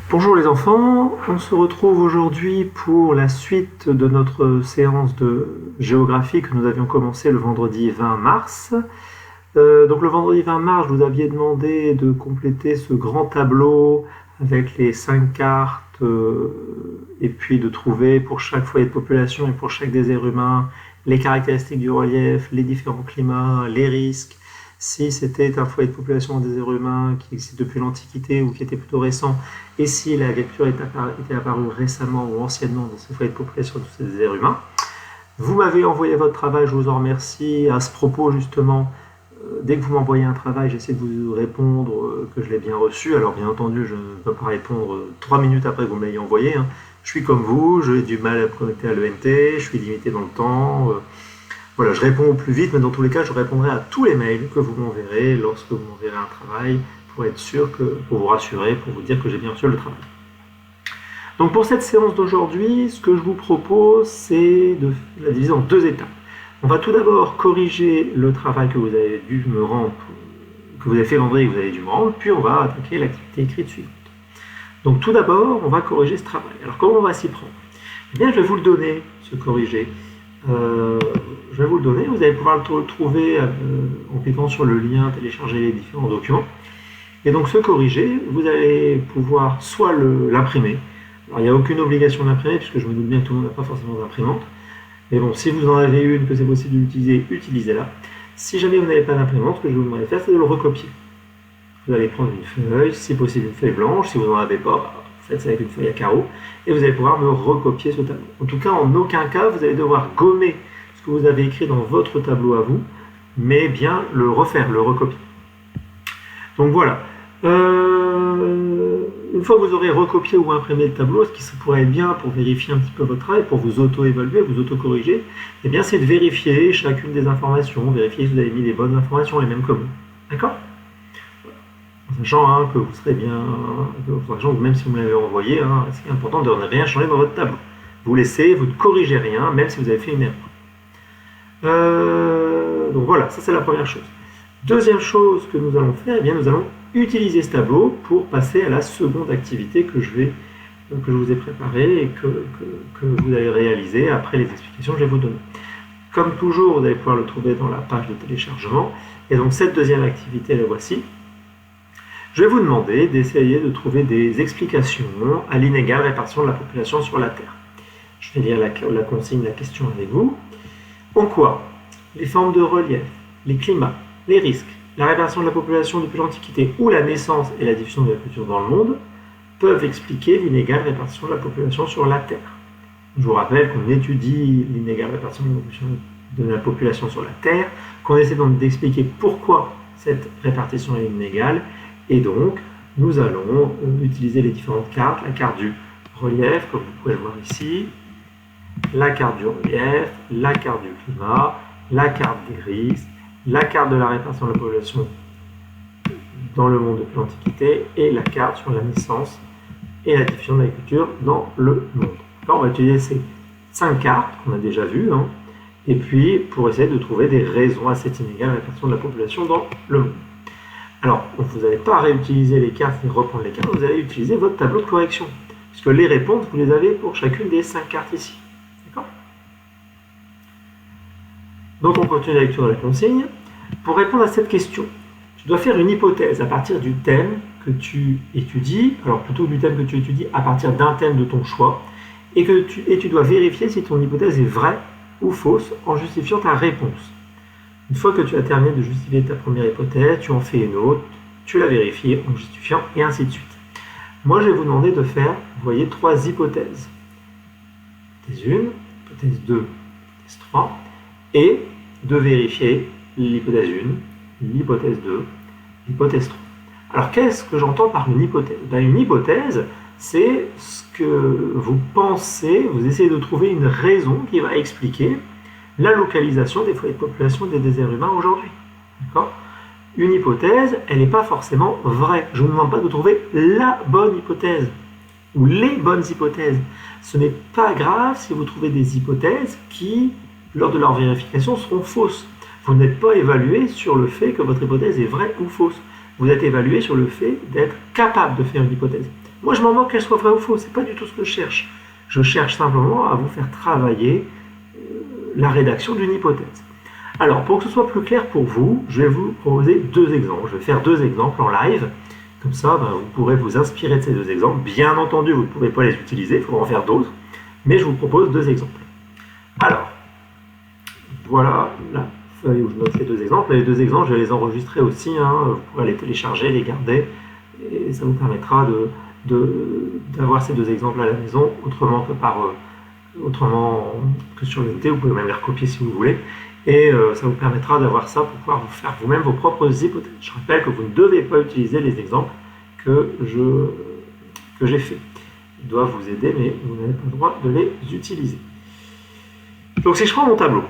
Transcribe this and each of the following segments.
Bonjour les enfants, on se retrouve aujourd'hui pour la suite de notre séance de géographie que nous avions commencé le vendredi 20 mars. Donc le vendredi 20 mars, je vous aviez demandé de compléter ce grand tableau avec les 5 cartes et puis de trouver pour chaque foyer de population et pour chaque désert humain les caractéristiques du relief, les différents climats, les risques. Si c'était un foyer de population en désert humain qui existe depuis l'Antiquité ou qui était plutôt récent, et si l'agriculture était apparue récemment ou anciennement dans ce foyer de population de ces déserts humains. Vous m'avez envoyé votre travail, je vous en remercie. À ce propos, justement, dès que vous m'envoyez un travail, j'essaie de vous répondre que je l'ai bien reçu. Alors, bien entendu, je ne peux pas répondre 3 minutes après que vous me l'ayez envoyé. Je suis comme vous, j'ai du mal à me connecter à l'ENT, je suis limité dans le temps. Voilà, je réponds au plus vite, mais dans tous les cas, je répondrai à tous les mails que vous m'enverrez lorsque vous m'enverrez un travail pour être sûr pour vous rassurer, pour vous dire que j'ai bien reçu le travail. Donc pour cette séance d'aujourd'hui, ce que je vous propose, c'est de la diviser en 2 étapes. On va tout d'abord corriger le travail que vous avez dû me rendre, que vous avez fait vendredi et que vous avez dû me rendre, puis on va attaquer l'activité écrite suivante. Donc tout d'abord, on va corriger ce travail. Alors comment on va s'y prendre? Eh bien, je vais vous le donner, ce corrigé. Je vais vous le donner, vous allez pouvoir le trouver en cliquant sur le lien télécharger les différents documents. Et donc ce corrigé, vous allez pouvoir soit l'imprimer. Alors il n'y a aucune obligation d'imprimer puisque je me doute bien que tout le monde n'a pas forcément d'imprimante. Mais bon, si vous en avez une, que c'est possible d'utiliser, utilisez-la. Si jamais vous n'avez pas d'imprimante, ce que je vous demanderai de faire, c'est de le recopier. Vous allez prendre une feuille, si possible une feuille blanche, si vous n'en avez pas, faites ça avec une feuille à carreaux, et vous allez pouvoir me recopier ce tableau. En tout cas, en aucun cas, vous allez devoir gommer ce que vous avez écrit dans votre tableau à vous, mais bien le refaire, le recopier. Donc voilà. Une fois que vous aurez recopié ou imprimé le tableau, ce qui pourrait être bien pour vérifier un petit peu votre travail, pour vous auto-évaluer, vous auto-corriger, eh bien c'est de vérifier chacune des informations, vérifier si vous avez mis les bonnes informations, les mêmes que vous. D'accord? En sachant que vous serez bien, sachant que même si vous me l'avez envoyé, c'est important de ne rien changer dans votre tableau. Vous laissez, vous ne corrigez rien, même si vous avez fait une erreur. Donc voilà, ça c'est la première chose. Deuxième chose que nous allons faire, eh bien, nous allons utiliser ce tableau pour passer à la seconde activité que je vous ai préparée et que vous allez réaliser après les explications que je vais vous donner. Comme toujours, vous allez pouvoir le trouver dans la page de téléchargement. Et donc cette deuxième activité, la voici. Je vais vous demander d'essayer de trouver des explications à l'inégale répartition de la population sur la Terre. Je vais lire la consigne, la question avec vous. En quoi les formes de relief, les climats, les risques, la répartition de la population depuis l'Antiquité ou la naissance et la diffusion de la culture dans le monde peuvent expliquer l'inégale répartition de la population sur la Terre. Je vous rappelle qu'on étudie l'inégale répartition de la population sur la Terre, qu'on essaie donc d'expliquer pourquoi cette répartition est inégale, et donc nous allons utiliser les différentes cartes, la carte du relief, comme vous pouvez le voir ici, la carte du relief, la carte du climat, la carte des risques, la carte de la répartition de la population dans le monde depuis l'Antiquité et la carte sur la naissance et la diffusion de l'agriculture dans le monde. Alors, on va utiliser ces 5 cartes qu'on a déjà vues, et puis pour essayer de trouver des raisons à cette inégale répartition de la population dans le monde. Alors, vous n'allez pas réutiliser les cartes et reprendre les cartes, vous allez utiliser votre tableau de correction, puisque les réponses, vous les avez pour chacune des 5 cartes ici. D'accord ? Donc on continue la lecture de la consigne. Pour répondre à cette question, tu dois faire une hypothèse à partir du thème que tu étudies, alors plutôt du thème que tu étudies à partir d'un thème de ton choix, et tu dois vérifier si ton hypothèse est vraie ou fausse en justifiant ta réponse. Une fois que tu as terminé de justifier ta première hypothèse, tu en fais une autre, tu la vérifies en justifiant, et ainsi de suite. Moi, je vais vous demander de faire, vous voyez, 3 hypothèses. Hypothèse 1, hypothèse 2, hypothèse 3, et de vérifier l'hypothèse 1, l'hypothèse 2, l'hypothèse 3. Alors, qu'est-ce que j'entends par une hypothèse? Une hypothèse, c'est ce que vous pensez, vous essayez de trouver une raison qui va expliquer la localisation des foyers de population des déserts humains aujourd'hui. D'accord? Une hypothèse, elle n'est pas forcément vraie. Je ne vous demande pas de trouver la bonne hypothèse ou les bonnes hypothèses. Ce n'est pas grave si vous trouvez des hypothèses qui, lors de leur vérification, seront fausses. Vous n'êtes pas évalué sur le fait que votre hypothèse est vraie ou fausse. Vous êtes évalué sur le fait d'être capable de faire une hypothèse. Moi, je m'en moque qu'elle soit vraie ou fausse, c'est pas du tout ce que je cherche. Je cherche simplement à vous faire travailler la rédaction d'une hypothèse. Alors, pour que ce soit plus clair pour vous, je vais vous proposer deux exemples. Je vais faire deux exemples en live. Comme ça, vous pourrez vous inspirer de ces deux exemples. Bien entendu, vous ne pouvez pas les utiliser, il faudra en faire d'autres. Mais je vous propose deux exemples. Alors, voilà la feuille où je note les deux exemples. Les deux exemples, je vais les enregistrer aussi. Vous pourrez les télécharger, les garder. Et ça vous permettra d'avoir ces deux exemples à la maison, autrement que sur le NT. Vous pouvez même les recopier si vous voulez. Et ça vous permettra d'avoir ça pour pouvoir vous faire vous-même vos propres hypothèses. Je rappelle que vous ne devez pas utiliser les exemples que j'ai faits. Ils doivent vous aider, mais vous n'avez pas le droit de les utiliser. Donc si je prends mon tableau,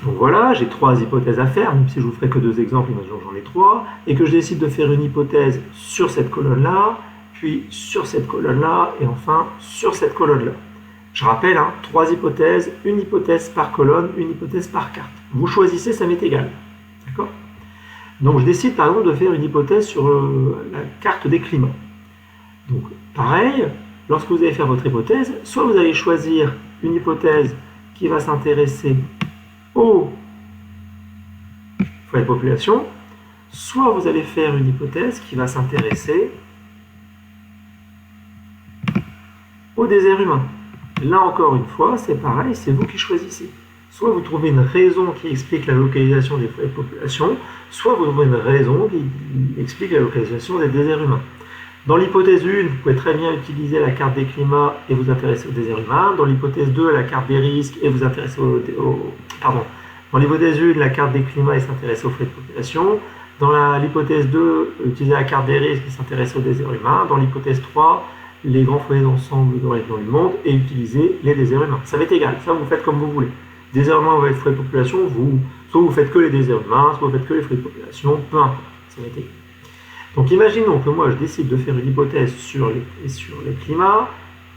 donc voilà, j'ai trois hypothèses à faire, même si je vous ferai que deux exemples, imaginons que j'en ai trois, et que je décide de faire une hypothèse sur cette colonne-là, puis sur cette colonne-là, et enfin sur cette colonne-là. Je rappelle, trois hypothèses, une hypothèse par colonne, une hypothèse par carte. Vous choisissez, ça m'est égal. D'accord ? Donc je décide par exemple de faire une hypothèse sur la carte des climats. Donc pareil, lorsque vous allez faire votre hypothèse, soit vous allez choisir une hypothèse qui va s'intéresser aux foyers de population, soit vous allez faire une hypothèse qui va s'intéresser au désert humain. Là encore une fois, c'est pareil, c'est vous qui choisissez. Soit vous trouvez une raison qui explique la localisation des foyers de population, soit vous trouvez une raison qui explique la localisation des déserts humains. Dans l'hypothèse 1, vous pouvez très bien utiliser la carte des climats et vous intéresser au désert humain. Dans l'hypothèse 2, la carte des risques et vous intéresser Dans l'hypothèse 1, la carte des climats et s'intéresser aux foyers de population. Dans l'hypothèse 2, utiliser la carte des risques et s'intéresser au désert humain. Dans l'hypothèse 3, les grands foyers d'ensemble dans le monde et utiliser les déserts humains. Ça va être égal, ça vous faites comme vous voulez. Désert humain ou foyers de population, soit vous faites que les déserts humains, soit vous faites que les foyers de population, peu importe, ça va être égal. Donc imaginons que moi je décide de faire une hypothèse sur les climats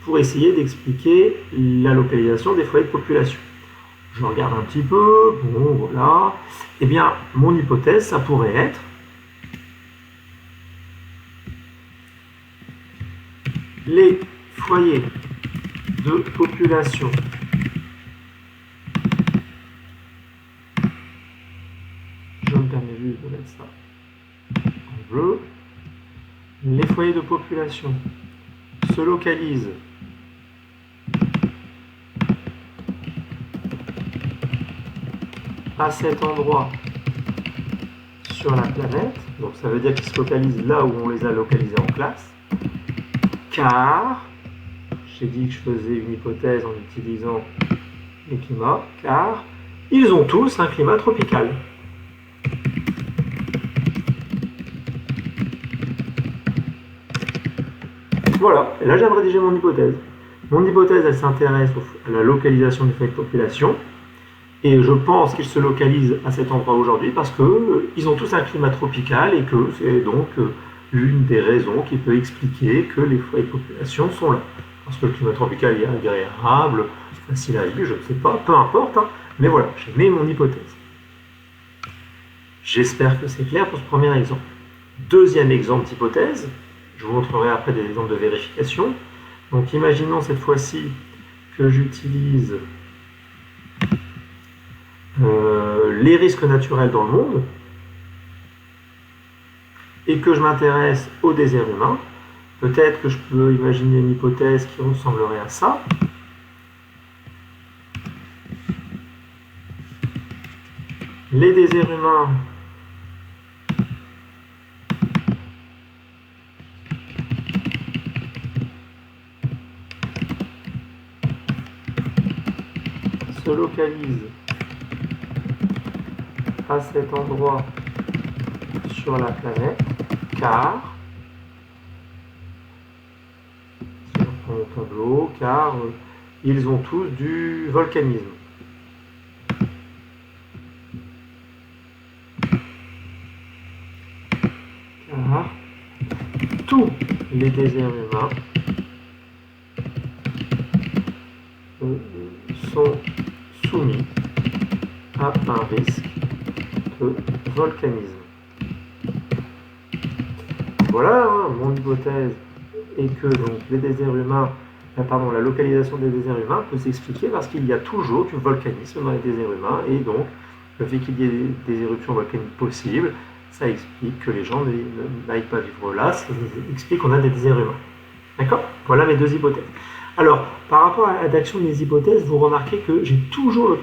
pour essayer d'expliquer la localisation des foyers de population. Je regarde un petit peu, bon voilà, eh bien mon hypothèse ça pourrait être les foyers de population je me permets juste de mettre ça en bleu. Les foyers de population se localisent à cet endroit sur la planète, donc ça veut dire qu'ils se localisent là où on les a localisés en classe, car, j'ai dit que je faisais une hypothèse en utilisant les climats, car ils ont tous un climat tropical. Voilà, et là je viens de rédiger mon hypothèse. Mon hypothèse, elle s'intéresse à la localisation des foyers de population, et je pense qu'ils se localisent à cet endroit aujourd'hui parce qu'ils ont tous un climat tropical et que c'est donc une des raisons qui peut expliquer que les foyers de population sont là. Parce que le climat tropical est agréable, facile à vivre, je ne sais pas, peu importe, mais voilà, j'ai mis mon hypothèse. J'espère que c'est clair pour ce premier exemple. Deuxième exemple d'hypothèse, je vous montrerai après des exemples de vérification. Donc imaginons cette fois-ci que j'utilise les risques naturels dans le monde et que je m'intéresse au désert humain. Peut-être que je peux imaginer une hypothèse qui ressemblerait à ça. Les déserts humains se localisent à cet endroit sur la planète, car, si je reprends mon tableau, car ils ont tous du volcanisme. Car tous les déserts humains sont soumis à un risque de volcanisme. Voilà, mon hypothèse et que donc, les déserts humains, la localisation des déserts humains peut s'expliquer parce qu'il y a toujours du volcanisme dans les déserts humains, et donc le fait qu'il y ait des éruptions volcaniques possibles, ça explique que les gens n'aillent pas vivre là, ça explique qu'on a des déserts humains. D'accord? Voilà mes deux hypothèses. Alors, par rapport à la rédaction des hypothèses, vous remarquez que j'ai toujours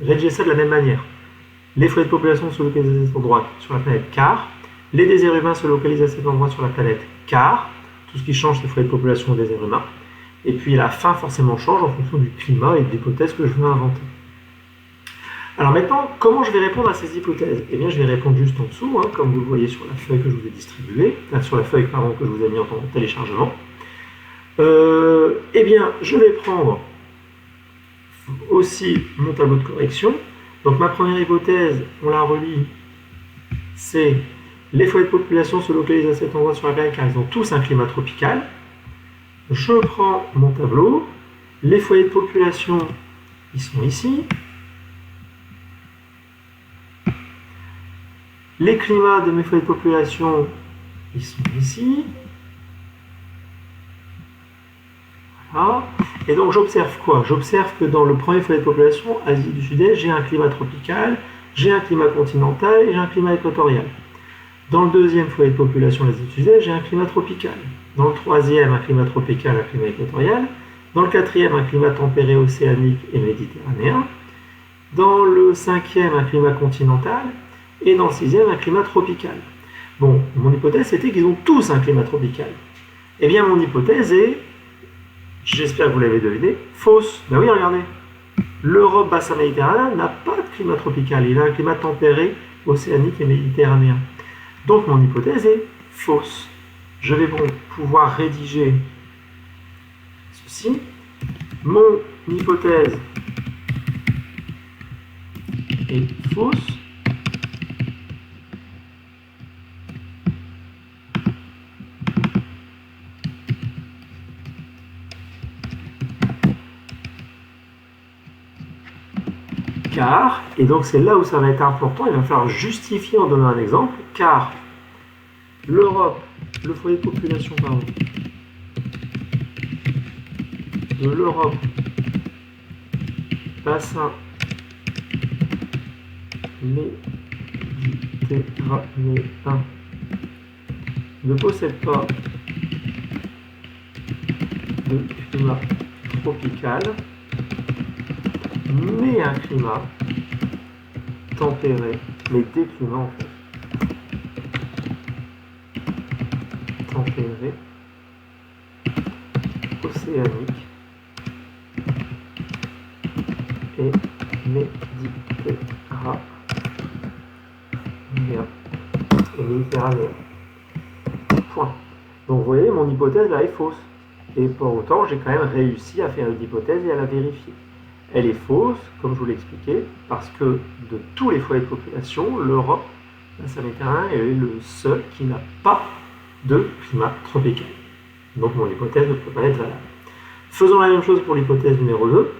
rédigé ça de la même manière. Les foyers de population se localisent à cet endroit sur la planète car, les déserts humains se localisent à cet endroit sur la planète car, tout ce qui change, c'est les foyers de population aux déserts humains. Et puis la fin forcément change en fonction du climat et de l'hypothèse que je veux inventer. Alors maintenant, comment je vais répondre à ces hypothèses? Eh bien, je vais répondre juste en dessous, comme vous le voyez sur la feuille que je vous ai distribuée, sur la feuille que je vous ai mis en téléchargement. Eh bien, je vais prendre aussi mon tableau de correction. Donc ma première hypothèse, on la relit, c'est les foyers de population se localisent à cet endroit sur la planète car ils ont tous un climat tropical. Je prends mon tableau, les foyers de population, ils sont ici. Les climats de mes foyers de population, ils sont ici. Voilà. Et donc j'observe quoi? J'observe que dans le premier foyer de population, Asie du Sud-Est, j'ai un climat tropical, j'ai un climat continental et j'ai un climat équatorial. Dans le deuxième foyer de population, l'Asie du Sud-Est, j'ai un climat tropical. Dans le troisième, un climat tropical, un climat équatorial. Dans le quatrième, un climat tempéré océanique et méditerranéen. Dans le cinquième, un climat continental. Et dans le sixième, un climat tropical. Bon, mon hypothèse, c'était qu'ils ont tous un climat tropical. Eh bien, mon hypothèse est, j'espère que vous l'avez deviné, fausse. Ben oui, regardez. L'Europe bassin méditerranéen n'a pas de climat tropical. Il a un climat tempéré, océanique et méditerranéen. Donc, mon hypothèse est fausse. Je vais donc pouvoir rédiger ceci. Mon hypothèse est fausse. Car, et donc c'est là où ça va être important, il va falloir justifier en donnant un exemple, car l'Europe, le foyer de population, de l'Europe, bassin méditerranéen, ne possède pas de climat tropical, mais un climat tempéré, mais des climats en fait, tempéré, océanique et méditerranéen. Point. Donc vous voyez, mon hypothèse là est fausse. Et pour autant, j'ai quand même réussi à faire une hypothèse et à la vérifier. Elle est fausse, comme je vous l'ai expliqué, parce que de tous les foyers de population, l'Europe, bassin méditerranéen, est le seul qui n'a pas de climat tropical. Donc mon hypothèse ne peut pas être valable. Faisons la même chose pour l'hypothèse numéro 2.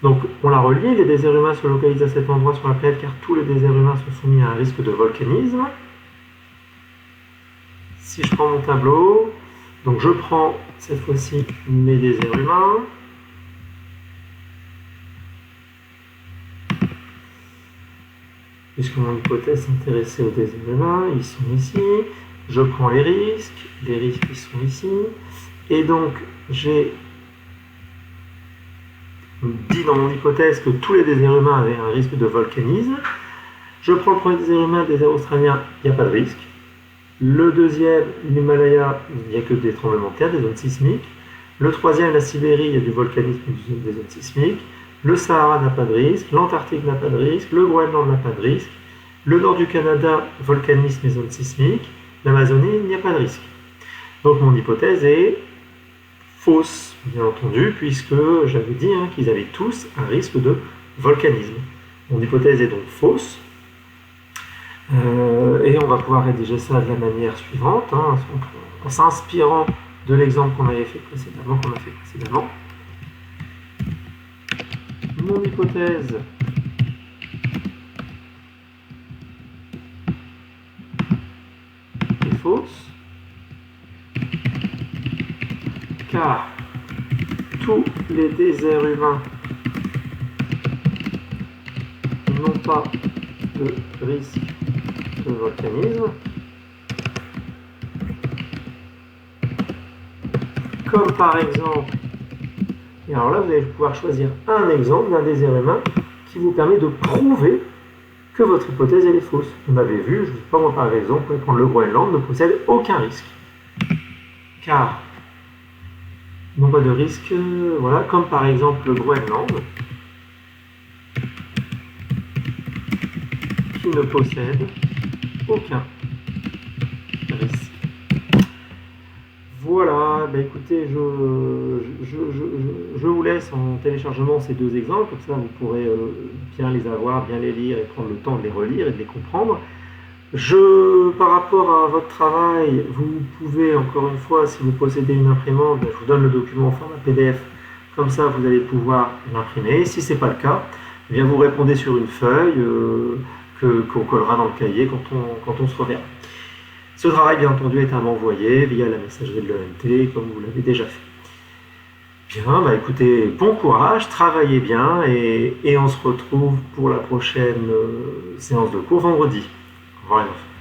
Donc on la relie, les déserts humains se localisent à cet endroit sur la planète car tous les déserts humains sont soumis à un risque de volcanisme. Si je prends mon tableau, donc je prends cette fois-ci mes déserts humains. Puisque mon hypothèse s'intéressait aux déserts humains, ils sont ici. Je prends les risques ils sont ici. Et donc, j'ai dit dans mon hypothèse que tous les déserts humains avaient un risque de volcanisme. Je prends le premier désert humain, désert australien, il n'y a pas de risque. Le deuxième, l'Himalaya, il n'y a que des tremblements de terre, des zones sismiques. Le troisième, la Sibérie, il y a du volcanisme et des zones sismiques. Le Sahara n'a pas de risque, l'Antarctique n'a pas de risque, le Groenland n'a pas de risque, le nord du Canada, volcanisme et zones sismiques, l'Amazonie, il n'y a pas de risque. Donc mon hypothèse est fausse, bien entendu, puisque j'avais dit qu'ils avaient tous un risque de volcanisme. Mon hypothèse est donc fausse, et on va pouvoir rédiger ça de la manière suivante, en s'inspirant de l'exemple qu'on a fait précédemment. Mon hypothèse est fausse. car tous les déserts humains n'ont pas de risque de volcanisme, comme par exemple, et alors là vous allez pouvoir choisir un exemple d'un désert humain qui vous permet de prouver que votre hypothèse elle est fausse. On avait vu, je ne sais pas moi par exemple, vous pouvez prendre le Groenland, ne possède aucun risque. Car, non pas de risque, voilà, comme par exemple le Groenland, qui ne possède aucun risque. Voilà, bah écoutez, je vous laisse en téléchargement ces deux exemples, comme ça vous pourrez bien les avoir, bien les lire et prendre le temps de les relire et de les comprendre. Par rapport à votre travail, vous pouvez, encore une fois, si vous possédez une imprimante, je vous donne le document en format PDF, comme ça vous allez pouvoir l'imprimer. Si ce n'est pas le cas, eh bien vous répondez sur une feuille qu'on collera dans le cahier quand on se reverra. Ce travail, bien entendu, est à m'envoyer via la messagerie de l'ENT, comme vous l'avez déjà fait. Bien, bah écoutez, bon courage, travaillez bien, et on se retrouve pour la prochaine séance de cours vendredi. Au revoir les enfants.